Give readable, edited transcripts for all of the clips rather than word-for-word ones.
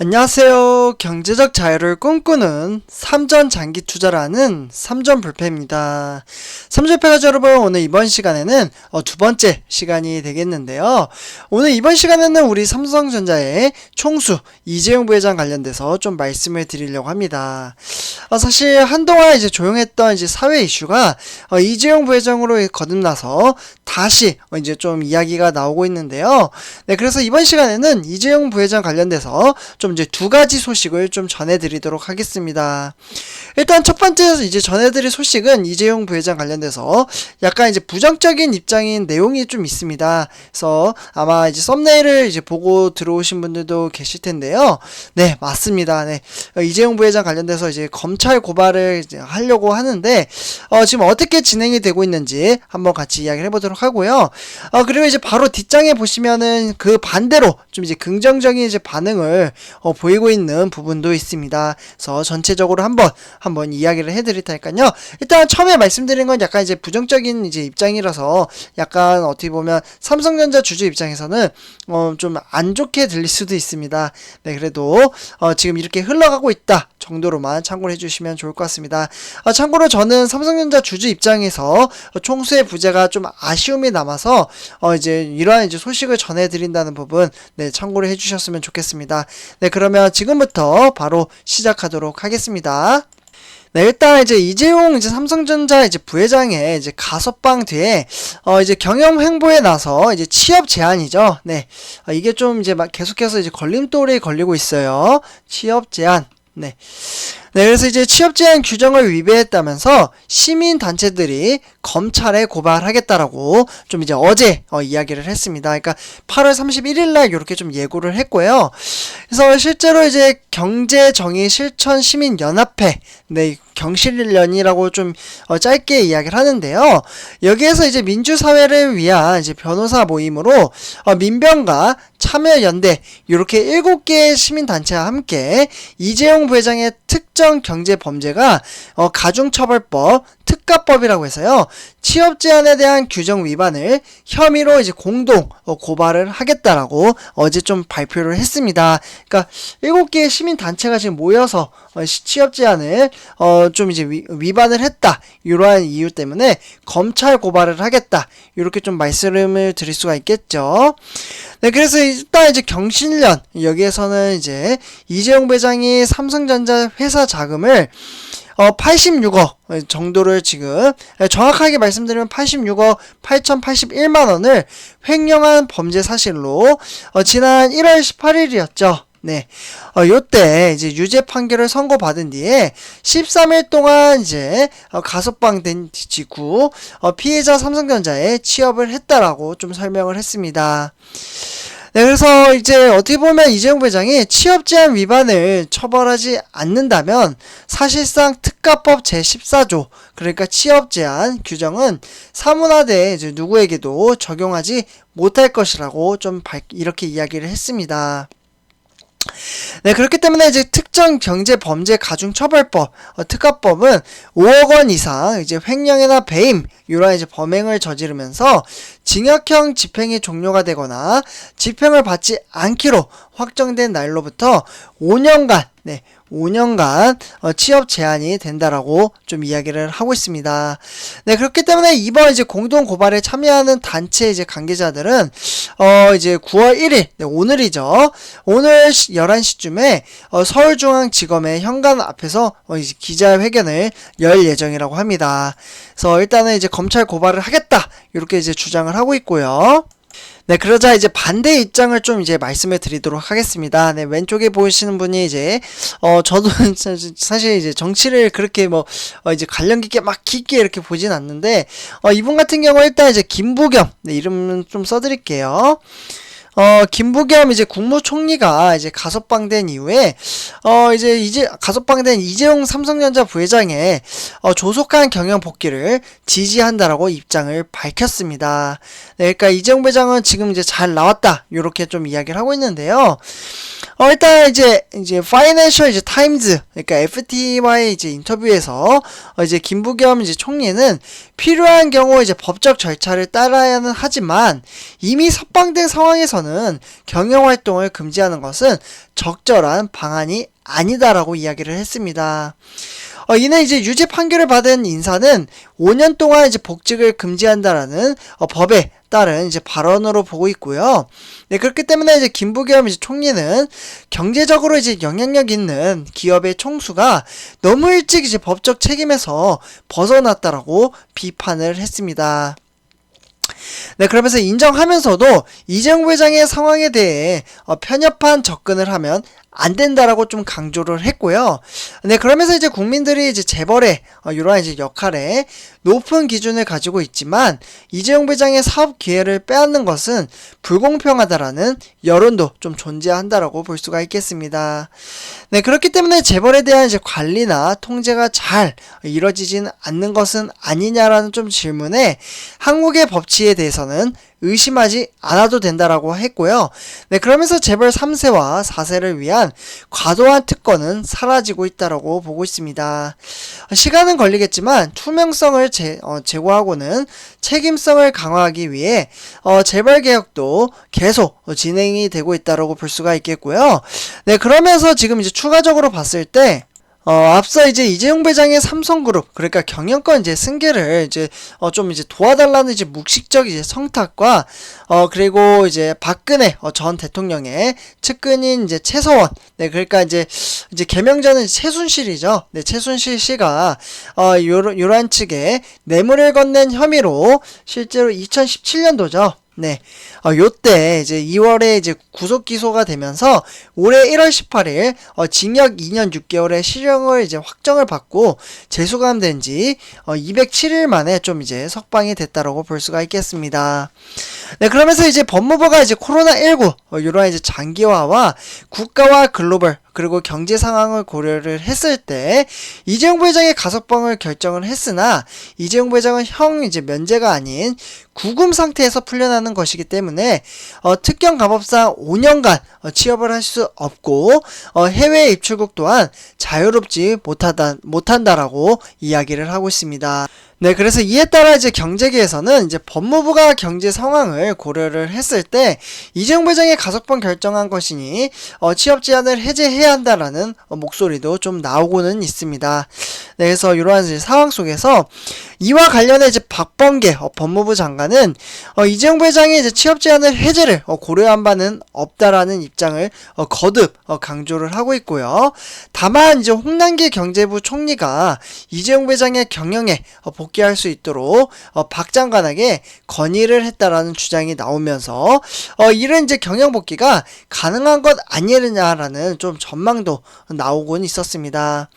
안녕하세요. 경제적 자유를 꿈꾸는 삼전 장기 투자라는 삼전불패입니다. 삼전불패 가족 여러분, 오늘 이번 시간에는 두 번째 시간이 되겠는데요. 오늘 이번 시간에는 우리 삼성전자의 총수 이재용 부회장 관련돼서 좀 말씀을 드리려고 합니다. 사실 한동안 이제 조용했던 이제 사회 이슈가 이재용 부회장으로 거듭나서 다시 이제 좀 이야기가 나오고 있는데요. 네, 그래서 이번 시간에는 이재용 부회장 관련돼서 좀 이제 두 가지 소식을 좀 전해드리도록 하겠습니다. 일단 첫 번째 이제 전해드릴 소식은 이재용 부회장 관련돼서 약간 이제 부정적인 입장인 내용이 좀 있습니다. 그래서 아마 이제 썸네일을 이제 보고 들어오신 분들도 계실 텐데요. 네, 맞습니다. 네, 이재용 부회장 관련돼서 이제 검찰 고발을 이제 하려고 하는데 지금 어떻게 진행이 되고 있는지 한번 같이 이야기를 해보도록 하고요. 그리고 이제 바로 뒷장에 보시면은 그 반대로 좀 이제 긍정적인 이제 반응을 보이고 있는 부분도 있습니다. 그래서 전체적으로 한번 이야기를 해드릴 테니까요. 일단 처음에 말씀드린 건 약간 이제 부정적인 이제 입장이라서 약간 어떻게 보면 삼성전자 주주 입장에서는 좀 안 좋게 들릴 수도 있습니다. 네, 그래도 지금 이렇게 흘러가고 있다 정도로만 참고를 해주시면 좋을 것 같습니다. 참고로 저는 삼성전자 주주 입장에서 총수의 부재가 좀 아쉬움이 남아서 이제 이러한 이제 소식을 전해드린다는 부분 네, 참고를 해주셨으면 좋겠습니다. 네, 그러면 지금부터 바로 시작하도록 하겠습니다. 네, 일단 이제 이재용 이제 삼성전자 이제 부회장의 이제 가석방 뒤에 이제 경영 횡보에 나서 이제 취업 제한이죠. 네, 이게 좀 이제 막 계속해서 이제 걸림돌이 걸리고 있어요. 취업 제한. 네. 네, 그래서 이제 취업 제한 규정을 위배했다면서 시민단체들이 검찰에 고발하겠다라고 좀 이제 어제 이야기를 했습니다. 그러니까 8월 31일날 이렇게 좀 예고를 했고요. 그래서 실제로 이제 경제정의실천시민연합회, 네, 경실련이라고 좀 짧게 이야기를 하는데요. 여기에서 이제 민주사회를 위한 이제 변호사 모임으로 민변과 참여연대 이렇게 7개의 시민단체와 함께 이재용 부회장의 특정 경제범죄가 가중처벌법 특가법이라고 해서요. 취업 제한에 대한 규정 위반을 혐의로 이제 공동 고발을 하겠다라고 어제 좀 발표를 했습니다. 그러니까 7개의 시민단체가 지금 모여서 취업 제한을 좀 이제 위반을 했다. 이러한 이유 때문에 검찰 고발을 하겠다. 이렇게 좀 말씀을 드릴 수가 있겠죠. 네, 그래서 일단 이제 경실련 여기에서는 이제 이재용 부회장이 삼성전자 회사 자금을 86억 정도를 지금 정확하게 말씀드리면 86억 8,081만원을 횡령한 범죄 사실로 지난 1월 18일이었죠. 네. 요때 이제 유죄 판결을 선고받은 뒤에 13일 동안 이제 가석방된 직후 피해자 삼성전자에 취업을 했다라고 좀 설명을 했습니다. 네, 그래서 이제 어떻게 보면 이재용 부회장이 취업 제한 위반을 처벌하지 않는다면 사실상 특가법 제14조 그러니까 취업 제한 규정은 사문화돼 이제 누구에게도 적용하지 못할 것이라고 좀 이렇게 이야기를 했습니다. 네, 그렇기 때문에 이제 특정 경제 범죄 가중처벌법 특가법은 5억 원 이상 이제 횡령이나 배임 이러한 이제 범행을 저지르면서 징역형 집행이 종료가 되거나 집행을 받지 않기로 확정된 날로부터 5년간 5년간 취업 제한이 된다라고 좀 이야기를 하고 있습니다. 네, 그렇기 때문에 이번 이제 공동 고발에 참여하는 단체 이제 관계자들은 이제 9월 1일, 네, 오늘이죠. 오늘 11시쯤에 서울중앙지검의 현관 앞에서 이제 기자회견을 열 예정이라고 합니다. 그래서 일단은 이제 검찰 고발을 하겠다 이렇게 이제 주장을 하고 있고요. 네, 그러자 이제 반대 입장을 좀 이제 말씀을 드리도록 하겠습니다. 네, 왼쪽에 보이시는 분이 이제, 저도 사실 이제 정치를 그렇게 이제 관련 깊게 막 깊게 이렇게 보진 않는데, 이분 같은 경우 일단 이제 김부겸, 네, 이름 좀 써드릴게요. 김부겸 이제 국무총리가 이제 가석방된 이후에 이제 가석방된 이재용 삼성전자 부회장의 조속한 경영 복귀를 지지한다라고 입장을 밝혔습니다. 네, 그러니까 이재용 부회장은 지금 이제 잘 나왔다 이렇게 좀 이야기를 하고 있는데요. 일단 이제 Financial Times, 그러니까 FT와의 이제 인터뷰에서 이제 김부겸 이제 총리는 필요한 경우 이제 법적 절차를 따라야는 하지만 이미 석방된 상황에서는 경영 활동을 금지하는 것은 적절한 방안이 아니다라고 이야기를 했습니다. 이는 이제 유죄 판결을 받은 인사는 5년 동안 이제 복직을 금지한다라는 법에 따른 이제 발언으로 보고 있고요. 네, 그렇기 때문에 이제 김부겸 이제 총리는 경제적으로 이제 영향력 있는 기업의 총수가 너무 일찍 이제 법적 책임에서 벗어났다라고 비판을 했습니다. 네, 그러면서 인정하면서도 이재용 부회장의 상황에 대해 편협한 접근을 하면 안 된다라고 좀 강조를 했고요. 네, 그러면서 이제 국민들이 이제 재벌의 이러한 이제 역할에 높은 기준을 가지고 있지만 이재용 부회장의 사업 기회를 빼앗는 것은 불공평하다라는 여론도 좀 존재한다라고 볼 수가 있겠습니다. 네, 그렇기 때문에 재벌에 대한 이제 관리나 통제가 잘 이루어지진 않는 것은 아니냐라는 좀 질문에 한국의 법치에 대해서는 의심하지 않아도 된다라고 했고요. 네, 그러면서 재벌 3세와 4세를 위한 과도한 특권은 사라지고 있다라고 보고 있습니다. 시간은 걸리겠지만 투명성을 제고하고는 책임성을 강화하기 위해 재벌 개혁도 계속 진행이 되고 있다라고 볼 수가 있겠고요. 네, 그러면서 지금 이제 추가적으로 봤을 때 앞서 이제 이재용 부회장의 삼성그룹, 그러니까 경영권 이제 승계를 이제 좀 이제 도와달라는 이제 묵식적 이제 성탁과 그리고 이제 박근혜 전 대통령의 측근인 이제 최서원, 네, 그러니까 이제 개명자는 최순실이죠. 네, 최순실 씨가 요런 측에 뇌물을 건넨 혐의로 실제로 2017년도죠. 네, 요때 이제 2월에 이제 구속 기소가 되면서 올해 1월 18일 징역 2년 6개월의 실형을 이제 확정을 받고 재수감된 지 207일 만에 좀 이제 석방이 됐다라고 볼 수가 있겠습니다. 네, 그러면서 이제 법무부가 이제 코로나19 이러한 이제 장기화와 국가와 글로벌 그리고 경제 상황을 고려를 했을 때 이재용 부회장의 가석방을 결정을 했으나 이재용 부회장은 형 이제 면제가 아닌 구금 상태에서 풀려나는 것이기 때문에 특경 감업상 5년간 취업을 할 수 없고 해외 입출국 또한 자유롭지 못한다라고 이야기를 하고 있습니다. 네, 그래서 이에 따라 이제 경제계에서는 이제 법무부가 경제 상황을 고려를 했을 때 이재용 부회장의 가석방 결정한 것이니 취업 제한을 해제해야 한다라는 목소리도 좀 나오고는 있습니다. 네, 그래서 이러한 이제 상황 속에서 이와 관련해 이제 박범계 법무부 장관은 이재용 부회장의 이제 취업 제한을 해제를 고려한 바는 없다라는 입장을 거듭 강조를 하고 있고요. 다만 이제 홍남기 경제부 총리가 이재용 부회장의 경영에 복귀할 수 있도록 박 장관에게 건의를 했다라는 주장이 나오면서 이런 이제 경영 복귀가 가능한 것 아니느냐라는 좀 전망도 나오곤 있었습니다.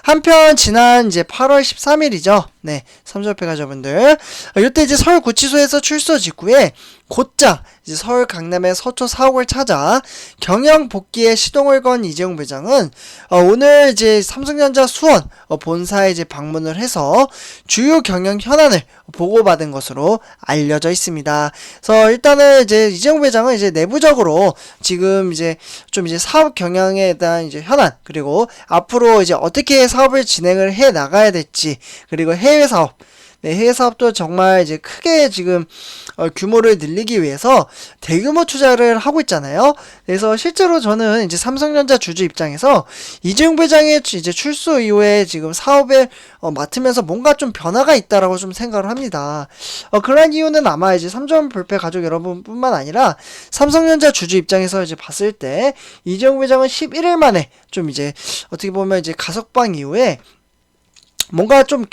한편 지난 이제 8월 13일이죠. 네, 삼성협회 가족분들. 이때 이제 서울구치소에서 출소 직후에 곧장 이제 서울 강남의 서초 사옥을 찾아 경영 복귀에 시동을 건 이재용 부회장은 오늘 이제 삼성전자 수원 본사에 이제 방문을 해서 주요 경영 현안을 보고받은 것으로 알려져 있습니다. 그래서 일단은 이제 이재용 부회장은 이제 내부적으로 지금 이제 좀 이제 사업 경영에 대한 이제 현안, 그리고 앞으로 이제 어떻게 사업을 진행을 해 나가야 될지, 그리고 해외 사업, 네, 해외 사업도 정말 이제 크게 지금 규모를 늘리기 위해서 대규모 투자를 하고 있잖아요. 그래서 실제로 저는 이제 삼성전자 주주 입장에서 이재용 부회장의 이제 출소 이후에 지금 사업을 맡으면서 뭔가 좀 변화가 있다라고 좀 생각을 합니다. 그런 이유는 아마 이제 삼성 불패 가족 여러분뿐만 아니라 삼성전자 주주 입장에서 이제 봤을 때 이재용 부회장은 11일 만에 좀 이제 어떻게 보면 이제 가석방 이후에 뭔가 좀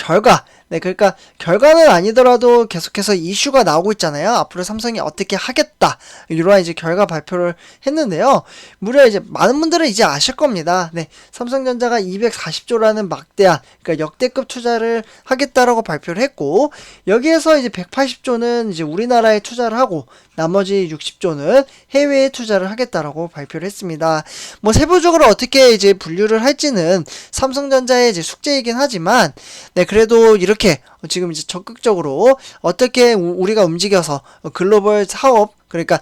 네, 그러니까 결과는 아니더라도 계속해서 이슈가 나오고 있잖아요. 앞으로 삼성이 어떻게 하겠다, 이러한 이제 결과 발표를 했는데요. 무려 이제 많은 분들은 이제 아실 겁니다. 네, 삼성전자가 240조라는 막대한, 그러니까 역대급 투자를 하겠다라고 발표를 했고, 여기에서 이제 180조는 이제 우리나라에 투자를 하고 나머지 60조는 해외에 투자를 하겠다라고 발표를 했습니다. 뭐 세부적으로 어떻게 이제 분류를 할지는 삼성전자의 이제 숙제이긴 하지만, 네, 그래도 이렇게 지금 이제 적극적으로 어떻게 우리가 움직여서 글로벌 사업, 그러니까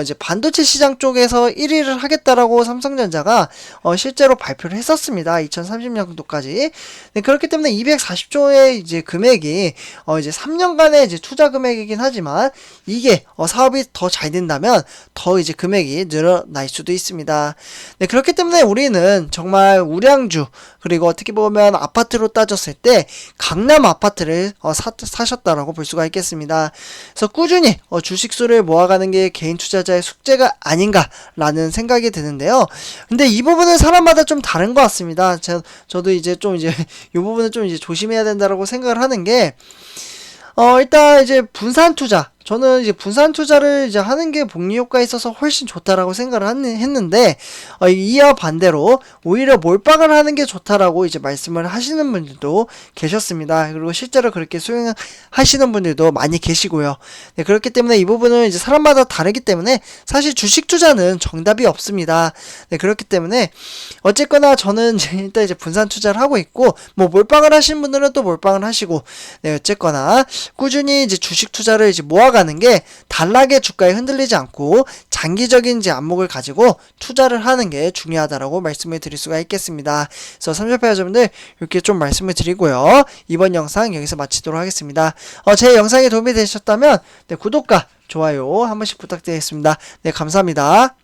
이제 반도체 시장 쪽에서 1위를 하겠다라고 삼성전자가 실제로 발표를 했었습니다. 2030년도까지. 네, 그렇기 때문에 240조의 이제 금액이 이제 3년간의 이제 투자 금액이긴 하지만 이게 사업이 더 잘 된다면 더 이제 금액이 늘어날 수도 있습니다. 네, 그렇기 때문에 우리는 정말 우량주, 그리고 어떻게 보면 아파트로 따졌을 때 강남 아파트를 사셨다라고 볼 수가 있겠습니다. 그래서 꾸준히 주식수를 모아가는 게 개인 투자자의 숙제가 아닌가라는 생각이 드는데요. 근데 이 부분은 사람마다 좀 다른 것 같습니다. 저도 이제 좀 이제 이 부분은 좀 이제 조심해야 된다라고 생각을 하는 게 일단 이제 분산 투자, 저는 이제 분산 투자를 이제 하는 게 복리 효과에 있어서 훨씬 좋다라고 생각을 했는데, 이와 반대로 오히려 몰빵을 하는 게 좋다라고 이제 말씀을 하시는 분들도 계셨습니다. 그리고 실제로 그렇게 수행하시는 분들도 많이 계시고요. 네, 그렇기 때문에 이 부분은 이제 사람마다 다르기 때문에 사실 주식 투자는 정답이 없습니다. 네, 그렇기 때문에 어쨌거나 저는 일단 이제 분산 투자를 하고 있고, 뭐 몰빵을 하시는 분들은 또 몰빵을 하시고, 네, 어쨌거나 꾸준히 이제 주식 투자를 이제 모아가는 게 단락의 주가에 흔들리지 않고 장기적인 이제 안목을 가지고 투자를 하는 게 중요하다라고 말씀을 드릴 수가 있겠습니다. 그래서 삼십파 여러분들 이렇게 좀 말씀을 드리고요. 이번 영상 여기서 마치도록 하겠습니다. 제 영상이 도움이 되셨다면 네, 구독과 좋아요 한 번씩 부탁드리겠습니다. 네, 감사합니다.